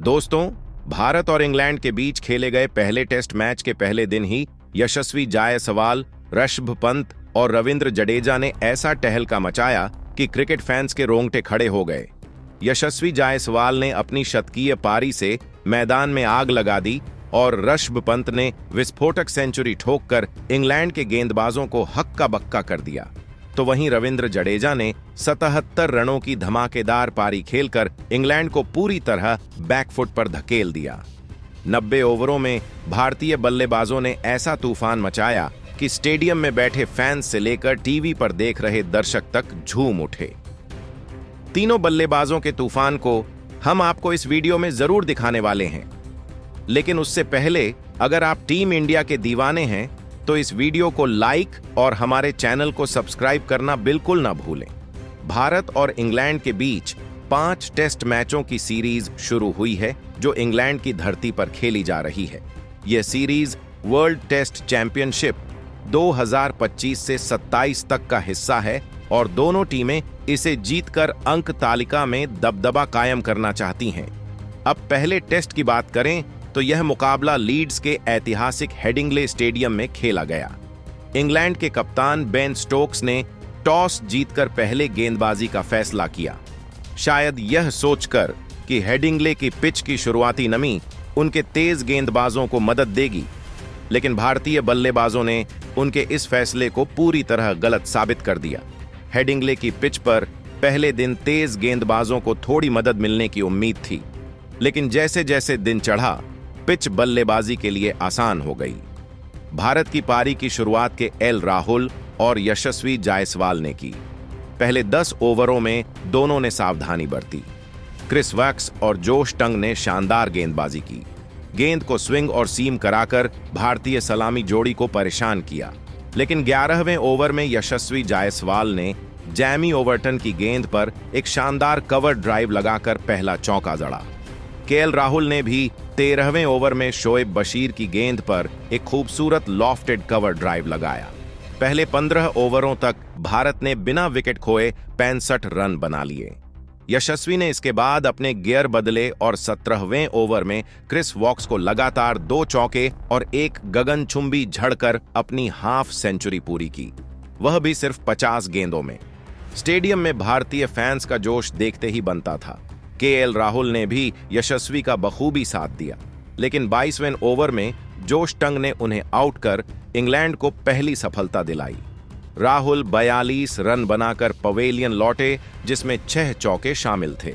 दोस्तों, भारत और इंग्लैंड के बीच खेले गए पहले टेस्ट मैच के पहले दिन ही यशस्वी जायसवाल, ऋषभ पंत और रविंद्र जडेजा ने ऐसा टहलका मचाया कि क्रिकेट फैंस के रोंगटे खड़े हो गए। यशस्वी जायसवाल ने अपनी शतकीय पारी से मैदान में आग लगा दी और ऋषभ पंत ने विस्फोटक सेंचुरी ठोककर इंग्लैंड के गेंदबाजों को हक्का बक्का कर दिया। तो वहीं रविंद्र जडेजा ने 77 रनों की धमाकेदार पारी खेलकर इंग्लैंड को पूरी तरह बैकफुट पर धकेल दिया। 90 ओवरों में भारतीय बल्लेबाजों ने ऐसा तूफान मचाया कि स्टेडियम में बैठे फैंस से लेकर टीवी पर देख रहे दर्शक तक झूम उठे। तीनों बल्लेबाजों के तूफान को हम आपको इस वीडियो में जरूर दिखाने वाले हैं, लेकिन उससे पहले अगर आप टीम इंडिया के दीवाने हैं तो इस वीडियो को लाइक और हमारे चैनल को सब्सक्राइब करना बिल्कुल ना भूलें। भारत और इंग्लैंड के बीच 5 टेस्ट मैचों की सीरीज शुरू हुई है जो इंग्लैंड की धरती पर खेली जा रही है। यह सीरीज वर्ल्ड टेस्ट चैंपियनशिप 2025 से 27 तक का हिस्सा है और दोनों टीमें इसे जीतकर अंक तालिका में दबदबा कायम करना चाहती हैं। अब पहले टेस्ट की बात करें तो यह मुकाबला लीड्स के ऐतिहासिक हेडिंग्ले स्टेडियम में खेला गया। इंग्लैंड के कप्तान बेन स्टोक्स ने टॉस जीतकर पहले गेंदबाजी का फैसला किया, शायद यह सोचकर कि हेडिंग्ले की पिच की शुरुआती नमी उनके तेज गेंदबाजों को मदद देगी, लेकिन भारतीय बल्लेबाजों ने उनके इस फैसले को पूरी तरह गलत साबित कर दिया। हेडिंग्ले की पिच पर पहले दिन तेज गेंदबाजों को थोड़ी मदद मिलने की उम्मीद थी, लेकिन जैसे जैसे दिन चढ़ा पिच बल्लेबाजी के लिए आसान हो गई। भारत की पारी की शुरुआत के एल राहुल और यशस्वी जायसवाल ने की। पहले 10 ओवरों में दोनों ने सावधानी बरती। क्रिस वॉक्स और जोश टंग ने शानदार गेंदबाजी की, गेंद को स्विंग और सीम कराकर भारतीय सलामी जोड़ी को परेशान किया, लेकिन 11वें ओवर में यशस्वी जायसवाल ने जैमी ओवर्टन की गेंद पर एक शानदार कवर ड्राइव लगाकर पहला चौका जड़ा। केएल राहुल ने भी 13वें ओवर में शोएब बशीर की गेंद पर एक खूबसूरत लॉफ्टेड कवर ड्राइव लगाया। पहले 15 ओवरों तक भारत ने बिना विकेट खोए 65 रन बना लिए। यशस्वी ने इसके बाद अपने गियर बदले और 17वें ओवर में क्रिस वॉक्स को लगातार 2 चौके और एक गगनचुंबी झड़कर अपनी हाफ सेंचुरी पूरी की, वह भी सिर्फ 50 गेंदों में। स्टेडियम में भारतीय फैंस का जोश देखते ही बनता था। केएल राहुल ने भी यशस्वी का बखूबी साथ दिया, लेकिन 22वें ओवर में जोश टंग ने उन्हें आउट कर इंग्लैंड को पहली सफलता दिलाई। राहुल 42 रन बनाकर पवेलियन लौटे, जिसमें 6 चौके शामिल थे।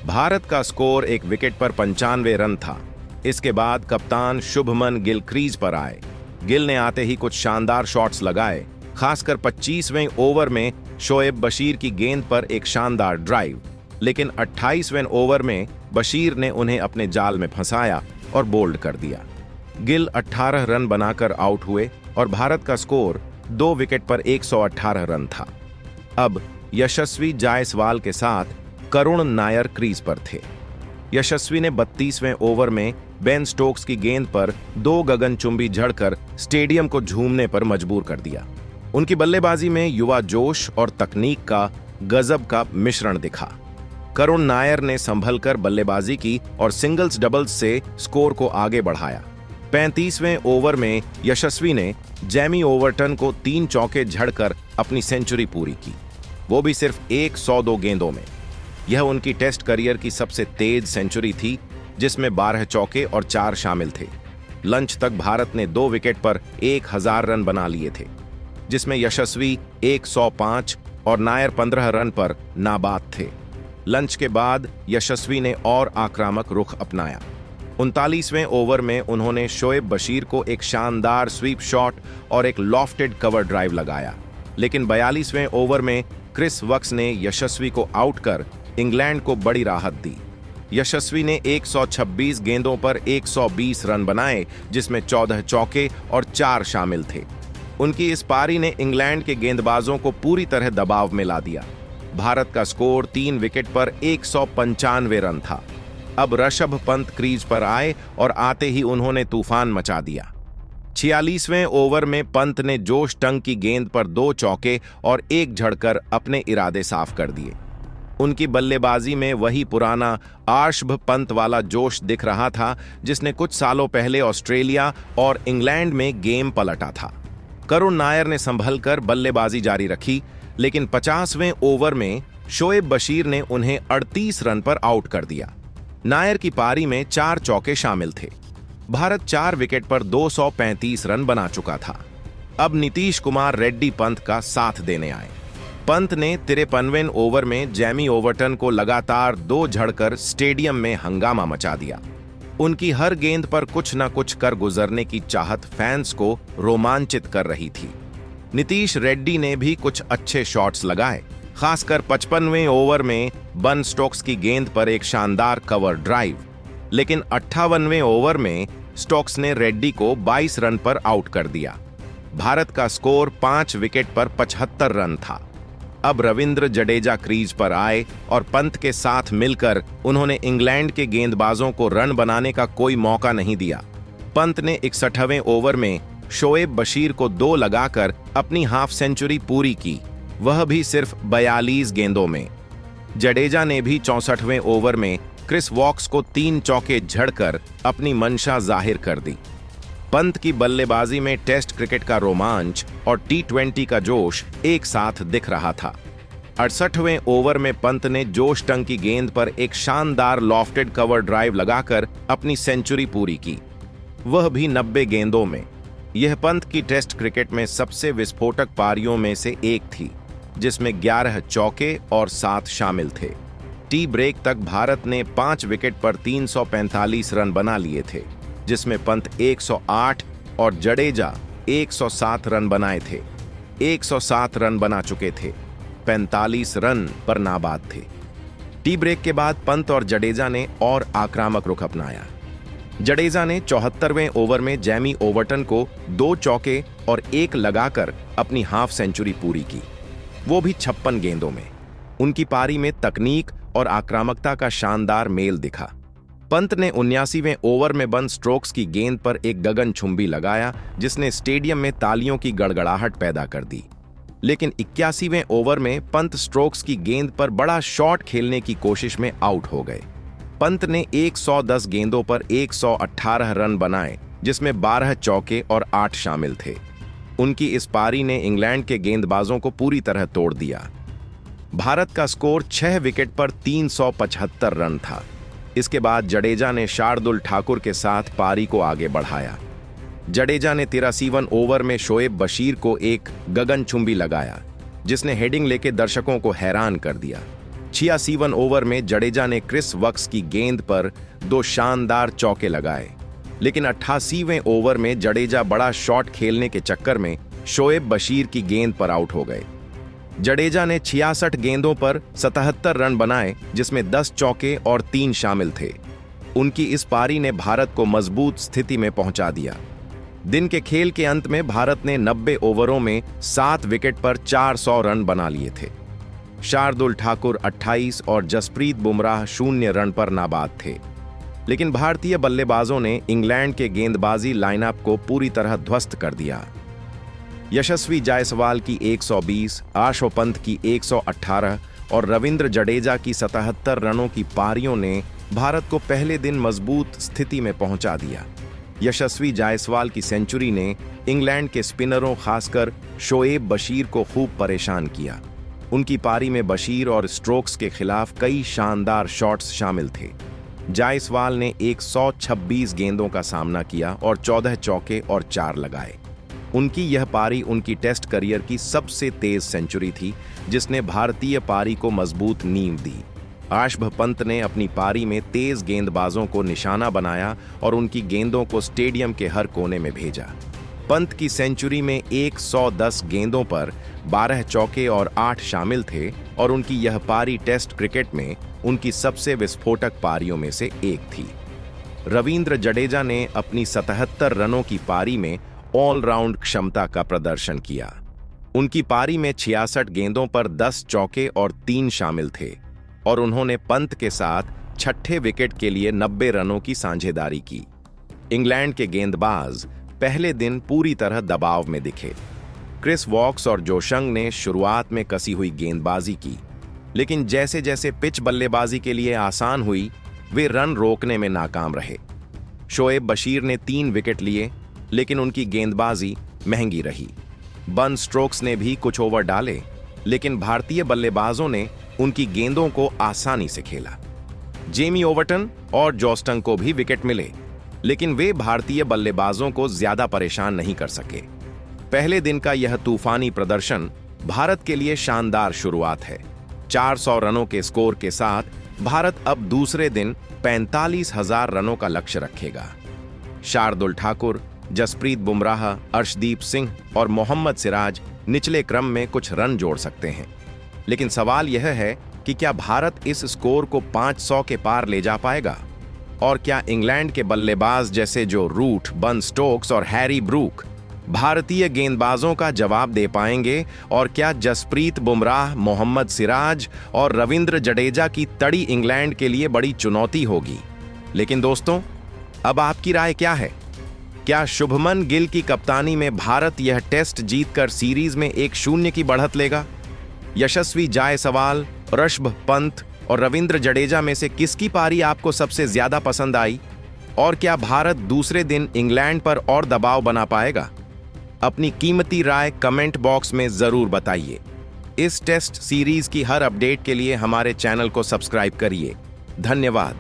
भारत का स्कोर एक विकेट पर 95 रन था। इसके बाद कप्तान शुभमन गिल क्रीज पर आए। गिल ने आते ही कुछ शानदार शॉट्स लगाए, खासकर 25वें ओवर में शोएब बशीर की गेंद पर एक शानदार ड्राइव, लेकिन 28वें ओवर में बशीर ने उन्हें अपने जाल में फंसाया और बोल्ड कर दिया। गिल 18 रन बनाकर आउट हुए और भारत का स्कोर 2 विकेट पर 118 रन था। अब यशस्वी जायसवाल के साथ करुण नायर क्रीज पर थे। यशस्वी ने 32वें ओवर में बेन स्टोक्स की गेंद पर 2 गगनचुंबी झड़कर स्टेडियम को झूमने पर मजबूर कर दिया। उनकी बल्लेबाजी में युवा जोश और तकनीक का गजब का मिश्रण दिखा। करुण नायर ने संभलकर बल्लेबाजी की और सिंगल्स डबल्स से स्कोर को आगे बढ़ाया। 35वें ओवर में यशस्वी ने जैमी ओवर्टन को 3 चौके झड़कर अपनी सेंचुरी पूरी की, वो भी सिर्फ 102 गेंदों में। यह उनकी टेस्ट करियर की सबसे तेज सेंचुरी थी, जिसमें 12 चौके और 4 शामिल थे। लंच तक भारत ने 2 विकेट पर 1000 रन बना लिए थे, जिसमें यशस्वी 105 और नायर 15 रन पर नाबाद थे। लंच के बाद यशस्वी ने और आक्रामक रुख अपनाया। 39वें ओवर में उन्होंने शोएब बशीर को एक शानदार स्वीप शॉट और एक लॉफ्टेड कवर ड्राइव लगाया, लेकिन 42वें ओवर में क्रिस वॉक्स ने यशस्वी को आउट कर इंग्लैंड को बड़ी राहत दी। यशस्वी ने 126 गेंदों पर 120 रन बनाए, जिसमें 14 चौके और 4 शामिल थे। उनकी इस पारी ने इंग्लैंड के गेंदबाजों को पूरी तरह दबाव में ला दिया। भारत का स्कोर 3 विकेट पर 195 रन था। अब ऋषभ पंत क्रीज पर आए और आते ही उन्होंने तूफान मचा दिया। 46वें ओवर में पंत ने जोश टंग की गेंद पर 2 चौके और 1 झड़कर अपने इरादे साफ कर दिए। उनकी बल्लेबाजी में वही पुराना आर्षभ पंत वाला जोश दिख रहा था जिसने कुछ सालों पहले ऑस्ट्रेलिया और इंग्लैंड में गेम पलटा था। करुण नायर ने संभलकर बल्लेबाजी जारी रखी, लेकिन 50वें ओवर में शोएब बशीर ने उन्हें 38 रन पर आउट कर दिया। नायर की पारी में 4 चौके शामिल थे। भारत 4 विकेट पर 235 रन बना चुका था। अब नीतीश कुमार रेड्डी पंत का साथ देने आए। पंत ने 53वें ओवर में जैमी ओवर्टन को लगातार 2 झड़कर स्टेडियम में हंगामा मचा दिया। उनकी हर गेंद पर कुछ न कुछ कर गुजरने की चाहत फैंस को रोमांचित कर रही थी। नीतीश रेड्डी ने भी कुछ अच्छे शॉट्स लगाए, खासकर 55वें ओवर में बन स्टोक्स की गेंद पर एक शानदार कवर ड्राइव। लेकिन 58वें ओवर में स्टोक्स ने रेड्डी को 22 रन पर आउट कर दिया। भारत का स्कोर 5 विकेट पर 75 रन था। अब रविंद्र जडेजा क्रीज पर आए और पंत के साथ मिलकर उन्होंने इंग्लैंड के गेंदबाजों को रन बनाने का कोई मौका नहीं दिया। पंत ने 61वें ओवर में शोएब बशीर को 2 लगाकर अपनी हाफ सेंचुरी पूरी की, वह भी सिर्फ 42 गेंदों में। जडेजा ने भी 64वें ओवर में क्रिस वॉक्स को 3 चौके झड़कर अपनी मंशा जाहिर कर दी। पंत की बल्लेबाजी में टेस्ट क्रिकेट का रोमांच और T20 का जोश एक साथ दिख रहा था। 68वें ओवर में पंत ने जोश टंग की गेंद पर एक शानदार लॉफ्टेड कवर ड्राइव लगाकर अपनी सेंचुरी पूरी की, वह भी 90 गेंदों में। यह पंत की टेस्ट क्रिकेट में सबसे विस्फोटक पारियों में से एक थी, जिसमें 11 चौके और 7 शामिल थे। टी ब्रेक तक भारत ने 5 विकेट पर 345 रन बना लिए थे, जिसमें पंत 108 और जडेजा 107 रन बनाए थे। 107 रन बना चुके थे, 45 रन पर नाबाद थे। टी ब्रेक के बाद पंत और जडेजा ने और आक्रामक रुख अपनाया। जडेजा ने 74वें ओवर में जैमी ओवर्टन को 2 चौके और 1 लगाकर अपनी हाफ सेंचुरी पूरी की, वो भी 56 गेंदों में। उनकी पारी में तकनीक और आक्रामकता का शानदार मेल दिखा। पंत ने 79वें ओवर में बन स्ट्रोक्स की गेंद पर एक गगनचुंबी लगाया, जिसने स्टेडियम में तालियों की गड़गड़ाहट पैदा कर दी। लेकिन 81वें ओवर में पंत स्ट्रोक्स की गेंद पर बड़ा शॉट खेलने की कोशिश में आउट हो गए। पंत ने 110 गेंदों पर 118 रन बनाए, जिसमें 12 चौके और 8 शामिल थे। उनकी इस पारी ने इंग्लैंड के गेंदबाजों को पूरी तरह तोड़ दिया। भारत का स्कोर 6 विकेट पर 375 रन था। इसके बाद जडेजा ने शार्दुल ठाकुर के साथ पारी को आगे बढ़ाया। जडेजा ने 83वें ओवर में शोएब बशीर को एक गगनचुंबी लगाया, जिसने हेडिंग लेके दर्शकों को हैरान कर दिया। 86वें ओवर में जडेजा ने क्रिस वॉक्स की गेंद पर 2 शानदार चौके लगाए, लेकिन 88वें ओवर में जडेजा बड़ा शॉट खेलने के चक्कर में शोएब बशीर की गेंद पर आउट हो गए। जडेजा ने 66 गेंदों पर 77 रन बनाए, जिसमें 10 चौके और 3 शामिल थे। उनकी इस पारी ने भारत को मजबूत स्थिति में पहुंचा दिया। दिन के खेल के अंत में भारत ने 90 ओवरों में 7 विकेट पर 400 रन बना लिए थे। शार्दुल ठाकुर 28 और जसप्रीत बुमराह 0 रन पर नाबाद थे। लेकिन भारतीय बल्लेबाजों ने इंग्लैंड के गेंदबाजी लाइनअप को पूरी तरह ध्वस्त कर दिया। यशस्वी जायसवाल की 120, आशु पंत की 118 और रविंद्र जडेजा की 77 रनों की पारियों ने भारत को पहले दिन मजबूत स्थिति में पहुंचा दिया। यशस्वी जायसवाल की सेंचुरी ने इंग्लैंड के स्पिनरों, खासकर शोएब बशीर को खूब परेशान किया। उनकी पारी में बशीर और स्ट्रोक्स के खिलाफ कई शानदार शॉट्स शामिल थे। जायसवाल ने 126 गेंदों का सामना किया और 14 चौके और 4 लगाए। उनकी यह पारी उनकी टेस्ट करियर की सबसे तेज सेंचुरी थी, जिसने भारतीय पारी को मजबूत नींव दी। आर्षभ पंत ने अपनी पारी में तेज गेंदबाजों को निशाना बनाया और उनकी गेंदों को स्टेडियम के हर कोने में भेजा। पंत की सेंचुरी में 110 गेंदों पर 12 चौके और 8 शामिल थे और उनकी यह पारी टेस्ट क्रिकेट में उनकी सबसे विस्फोटक पारियों में से एक थी। रविंद्र जडेजा ने अपनी 77 रनों की पारी में ऑलराउंड क्षमता का प्रदर्शन किया। उनकी पारी में 66 गेंदों पर 10 चौके और 3 शामिल थे और उन्होंने पंत के साथ छठे विकेट के लिए 90 रनों की साझेदारी की। इंग्लैंड के गेंदबाज पहले दिन पूरी तरह दबाव में दिखे। क्रिस वॉक्स और जोशंग ने शुरुआत में कसी हुई गेंदबाजी की, लेकिन जैसे जैसे पिच बल्लेबाजी के लिए आसान हुई, वे रन रोकने में नाकाम रहे। शोएब बशीर ने 3 विकेट लिए, लेकिन उनकी गेंदबाजी महंगी रही। बन स्ट्रोक्स ने भी कुछ ओवर डाले, लेकिन भारतीय बल्लेबाजों ने उनकी गेंदों को आसानी से खेला। जेमी ओवरटन और जॉस्टन को भी विकेट मिले, लेकिन वे भारतीय बल्लेबाजों को ज्यादा परेशान नहीं कर सके। पहले दिन का यह तूफानी प्रदर्शन भारत के लिए शानदार शुरुआत है। 400 रनों के स्कोर के साथ भारत अब दूसरे दिन 45,000 रनों का लक्ष्य रखेगा। शार्दुल ठाकुर, जसप्रीत बुमराह, अर्शदीप सिंह और मोहम्मद सिराज निचले क्रम में कुछ रन जोड़ सकते हैं, लेकिन सवाल यह है कि क्या भारत इस स्कोर को 500 के पार ले जा पाएगा? और क्या इंग्लैंड के बल्लेबाज जैसे जो रूट, बन स्टोक्स और हैरी ब्रूक भारतीय गेंदबाजों का जवाब दे पाएंगे? और क्या जसप्रीत बुमराह, मोहम्मद सिराज और रविंद्र जडेजा की तड़ी इंग्लैंड के लिए बड़ी चुनौती होगी? लेकिन दोस्तों, अब आपकी राय क्या है? क्या शुभमन गिल की कप्तानी में भारत यह टेस्ट जीतकर सीरीज में 1-0 की बढ़त लेगा? यशस्वी जायसवाल, ऋषभ पंत और रविंद्र जडेजा में से किसकी पारी आपको सबसे ज्यादा पसंद आई? और क्या भारत दूसरे दिन इंग्लैंड पर और दबाव बना पाएगा? अपनी कीमती राय कमेंट बॉक्स में जरूर बताइए। इस टेस्ट सीरीज की हर अपडेट के लिए हमारे चैनल को सब्सक्राइब करिए। धन्यवाद।